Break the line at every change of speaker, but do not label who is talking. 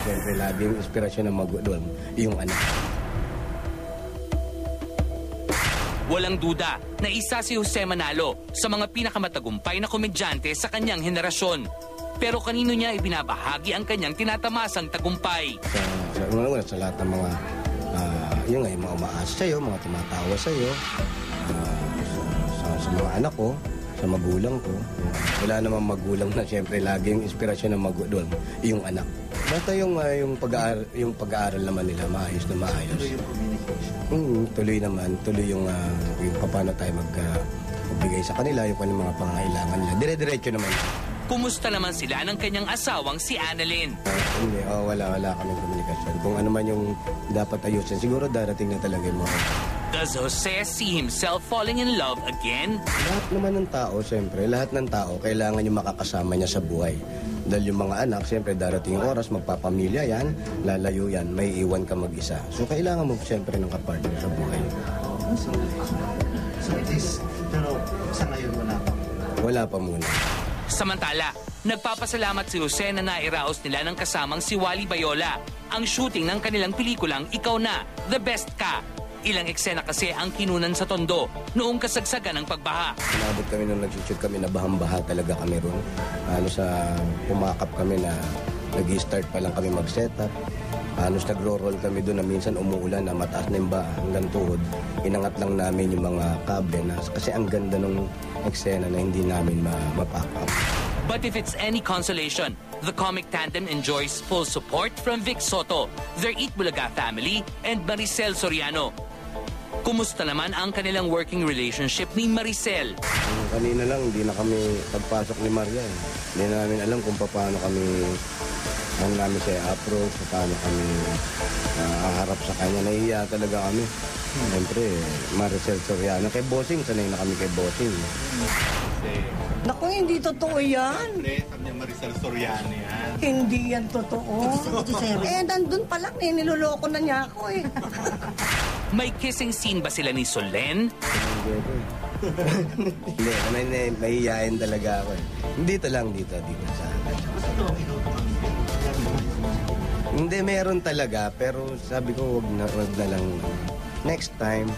Siyempre, laging inspirasyon ng magulang, yung anak.
Walang duda na isa si Jose Manalo sa mga pinakamatagumpay na komedyante sa kanyang henerasyon. Pero kanino niya ibinabahagi ang kanyang tinatamasang tagumpay?
Sa lahat ng mga, yung mga umaasa sa'yo, mga tumatawa sa'yo, sa mga anak ko, sa magulang ko. Wala namang magulang na siyempre laging inspirasyon ng magulang, yung anak. Basta yung pag-aaral naman nila, maayos na maayos.
Tuloy yung communication.
Tuloy naman, tuloy yung paano tayo magbigay sa kanila, yung mga pangailangan nila. Dire-diretso naman.
Kumusta naman sila ng kanyang asawang si Annalyn?
Hindi, wala kaming komunikasyon. Kung ano man yung dapat ayusin, siguro darating na talaga yung mga...
Does Jose see himself falling in love again?
Lahat naman ng tao, siyempre, lahat ng tao, kailangan yung makakasama niya sa buhay. Dahil yung mga anak, siyempre, darating yung oras, magpapamilya yan, lalayo yan, may iwan ka mag-isa. So, kailangan mo siyempre ng kapartner sa buhay.
So it is, pero sa ngayon wala pa.
Wala pa muna.
Samantala, nagpapasalamat si Jose na nairaos nila ng kasamang si Wally Bayola ang shooting ng kanilang pelikulang Ikaw Na, The Best Ka. Ilang eksena kasi ang kinunan sa Tondo noong kasagsagan ng pagbaha.
Inabot kami nung nag-shoot kami na bahang-baha talaga kami ron. Pumakap kami na nag-start pa lang kami mag-setup. Nagro-roll kami doon na minsan umuulan na mataas na yung baha hanggang tuhod. Inangat lang namin yung mga kable kasi ang ganda nung eksena na hindi namin mapack up.
But if it's any consolation, the comic tandem enjoys full support from Vic Soto, their Eat Bulaga family, and Maricel Soriano. Kumusta naman ang kanilang working relationship ni Maricel?
Kanina lang, hindi na kami pagpasok ni Maria. Hindi na namin alam kung paano namin siya approach, paano kami haharap sa kanya. Nahihiya talaga kami. Siyempre, Maricel Soriano. Kay Bossing, sanay na kami kay Bossing.
Naku, hindi totoo yan.
Siyempre, sabi niya Maricel Soriano yan.
Hindi yan totoo. Nandun pa lang niloloko na niya ako eh.
May kissing scene ba sila ni Solen?
Hindi, mahihiyain talaga ako eh. Dito lang, dito sa akin. Hindi, meron talaga, pero sabi ko wag na lang. Next time.